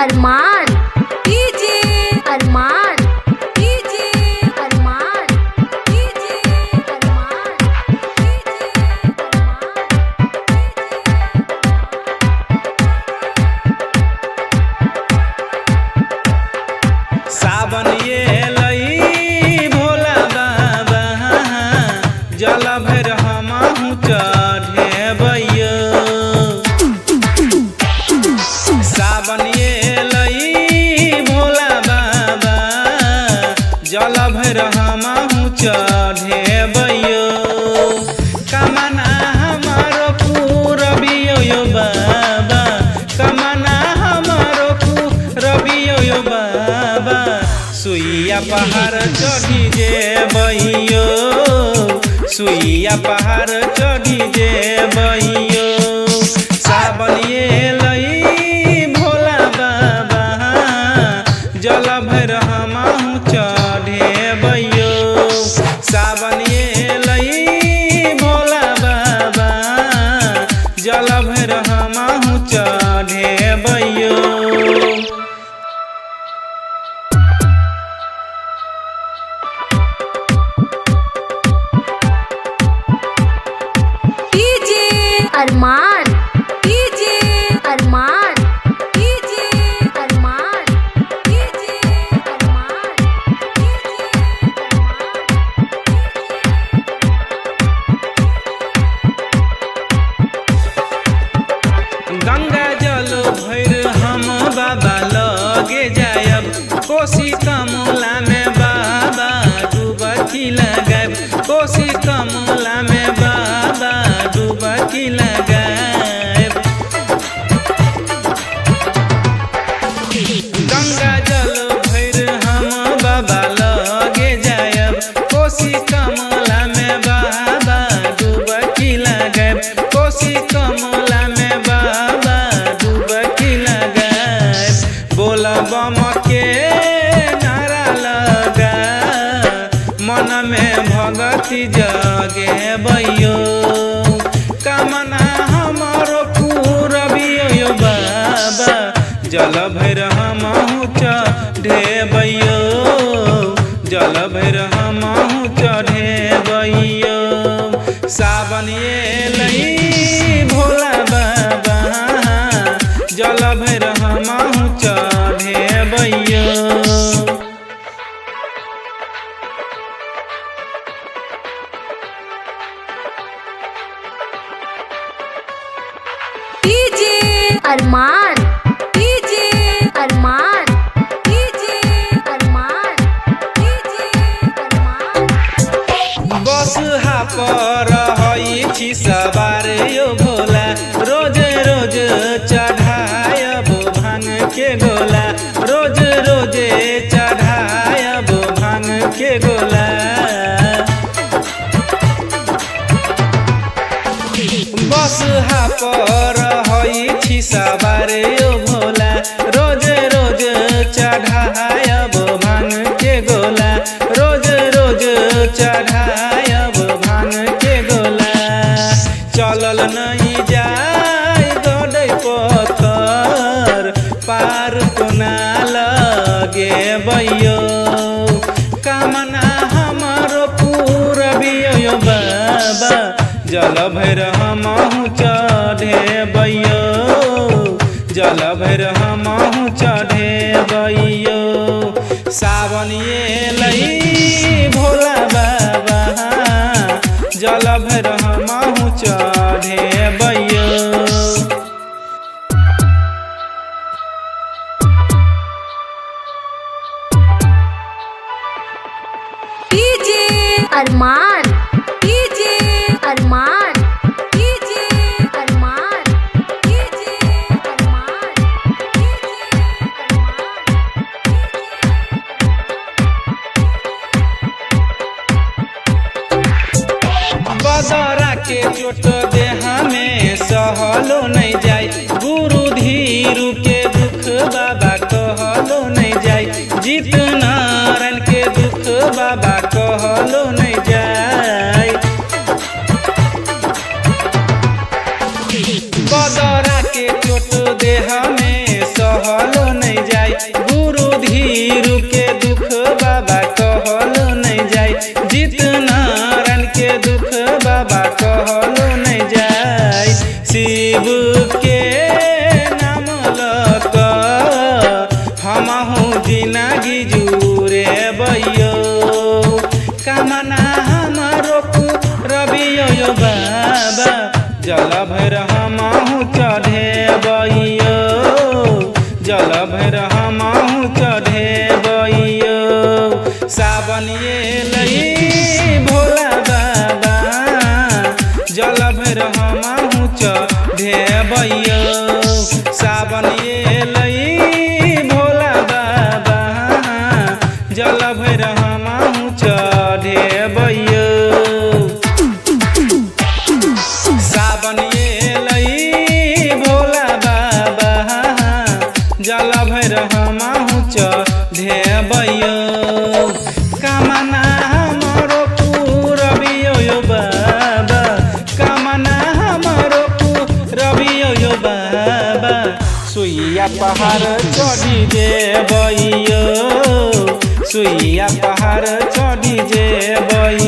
अरमान DJ अरमान DJ अरमान DJ अरमान सावन ये लई भोला बाबा जल भर हमहु चढ़े बैयो। सावन ये लई भोला बाबा जल भर हमहु चढ़े बैयो। कमना हमारो पूरबियो यो बाबा कमना हमारो पूरबियो यो बाबा सुइया पहाड़ चढ़ी जे बहियो सुइया पहाड़ चढ़ी जे बहियो। सावन ये लई भोला बाबा जल भर हमहु चढ़े बैयो। सावन ये लई भोला बाबा जल भर हमहु चढ़े बैयो। डीजे अरमान डीजे अरमान डीजे अरमान डीजे अरमान गंगा जल भैर हम बाबा लगे जायब कोसी कमला में बाबा डुबकी लगायब कोसी कमला में बाबा डुबकी लगायब। गंगा जल भैर हम बाबा लगे जायब कोसी कमला में बाबा डुबकी लगायब कोसी कमला में बाबा डुबकी लगायब। बोल बम के नारा लगा मन में भगति जगे बैयो। कामना हमारो पूरबियो यो बाबा जल भैर हमहु चढ़े बैयो जल भैर हमहु चढ़े बैयो। सावन ये लई भोला बाबा जल भैर हमहु चढ़े बैयो। डीजे अरमान डीजे अरमान डीजे अरमान डीजे अरमान बस पर हई छी सवार यो भोला रोज रोज चढ़ायब भांग के गोला रोज रोज चढ़ायब भांग के गोला। बस पर हई छी सवार यो भोला रोज रोज चढ़ायब भांग के गोला रोज रोज चढ़ायब भांग के गोला। चलल नहीं जाय गड़ै पत्थर पार कोना लगे बैयो। कामना हमारो पूरबियो यो बाबा जल भैर हमहु चढ़े बैयो जल भैर हमहु चढ़े बैयो। सावन ये लई भोला बाबा जल भैर हमहु चढ़े बैयो। डीजे अरमान डीजे अरमान डीजे अरमान डीजे अरमान बदरा के चोट देह में सहलो नहीं जाय गुरु धीरू के दुख बाबा कहलो नहीं जाय जीत नारायण के दुख बाबा कहलो नहीं जाय। बदरा के चोट देह में सहलो नहीं भर हमहु चढ़ेबैयो सावन एलै भोला बाबा जल भर हमहु चढ़ेबैयो सावन एलै भोला बाबा जल भर हमहु चढ़ेबैयो सावन एलै भोला बाबा जल भर हमहु चढ़ेबैयो कामना हमरो पूरबियो यो बाबा कामना हमरो पूरबियो यो बाबा सुइया पहाड़ चढ़ी जेबैयो सुइया पहाड़ चढ़ी जेबैयो